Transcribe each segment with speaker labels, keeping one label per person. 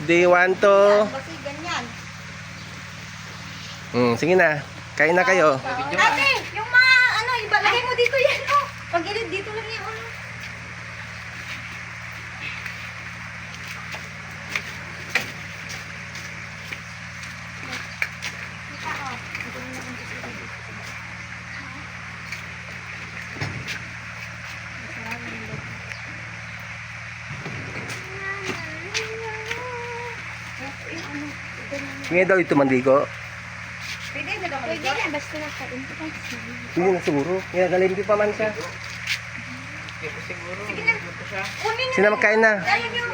Speaker 1: Do you want to?
Speaker 2: Kasi ganyan.
Speaker 1: Sige na. Kain na kayo.
Speaker 2: Ate, yung mga ano, iba, lagay mo dito yan, oh. Pag-ilid dito lang yan, ano.
Speaker 1: Ngayon daw ito mandigo.
Speaker 2: Pwede na daw
Speaker 3: Pwede
Speaker 2: maligo?
Speaker 3: na, basta nakain.
Speaker 1: Hindi na siguro. Ngayon galimpi pa man siya.
Speaker 2: Sige na. Kunin na.
Speaker 1: Sino magkain na?
Speaker 2: Dahil yung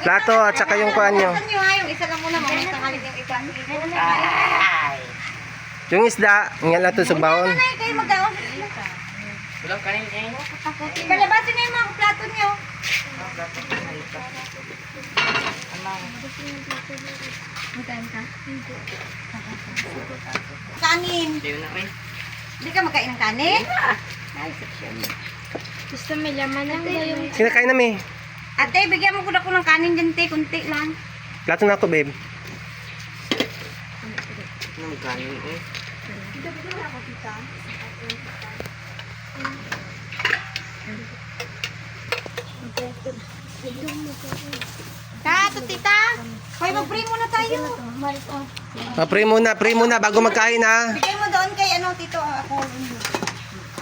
Speaker 1: Plato at saka yung kuhan nyo.
Speaker 2: Saan nyo ha? Yung isa lang muna, mamaya tangalit yung isa.
Speaker 1: Yung isda, ngayon lang ito sa baon.
Speaker 2: Nanay, kayo magdaon.
Speaker 4: Walang kanin eh.
Speaker 2: Palabasin na yung mga plato nyo. Magkain ka? Kanin.
Speaker 4: Hindi na rin.
Speaker 2: Hindi ka magkain ng kanin?
Speaker 3: Basta may laman lang ba yung...
Speaker 1: Sino kain na, may?
Speaker 2: Ate, bigyan mo ko na ko ng kanin dyan, te. Kunti lang.
Speaker 1: Plato na ako, babe.
Speaker 4: Anong kanin eh?
Speaker 2: Kato, tita. Hoy, mag-pray muna tayo.
Speaker 1: Pray muna bago magkain ha.
Speaker 2: Bigay mo doon kay ano, tito. Ako.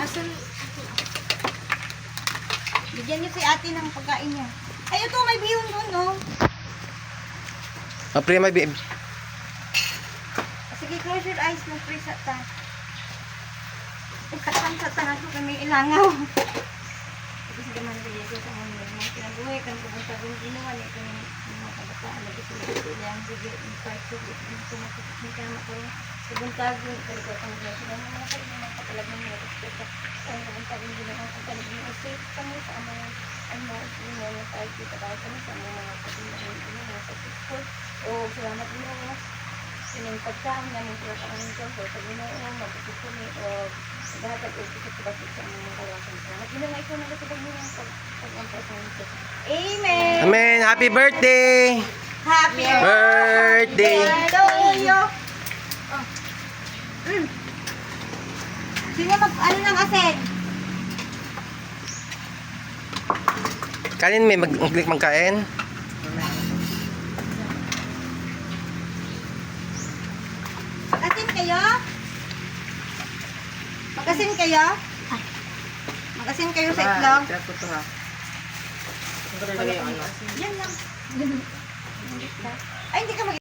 Speaker 2: Asun. Bigyan niyo si ate ng pagkain niya. Ay, ito, may bihon doon, no?
Speaker 1: Pray my babe.
Speaker 2: Sige, close your eyes. Mag-pray sa ta. Itakan sa ta. Ito kami ilangaw. Sige, man, bigay ko sa mga mga kinabuhay. Kan pupunta doon, ginawa niya ito ng mga kabataan. Lagi sila dito lang. Sige, in-fight ko. Dito makikita ka makaroon. Pubuntag yung kaligatan nila. Sila na mga kalimang kapalag ng mga respeto. Saan pubuntag yung ginawa ang kaligatan nila. Safe kami sa mga ano, yung mga tayo kita tayo kami sa mga kalimang mga sa support. O salamat din mga sinintagkaan namin sila sa aming ko. So sa ginawa, mag-isip kami o dapat isip ko sa mga kawasan. Salamat din nga ikaw na sa pagmurang pag-ampay sa mga. Amen!
Speaker 1: Amen. Happy birthday.
Speaker 2: Happy
Speaker 1: Birthday.
Speaker 2: to you! Oh. Sino ano ng asin?
Speaker 1: Kanin may magkain.
Speaker 2: Magasin kayo? Magasin kayo? Magasin kayo sa itlog?
Speaker 4: Tira ko ito ha. Ang ganda yung ano.
Speaker 2: Yan lang. Ay, hindi ka mag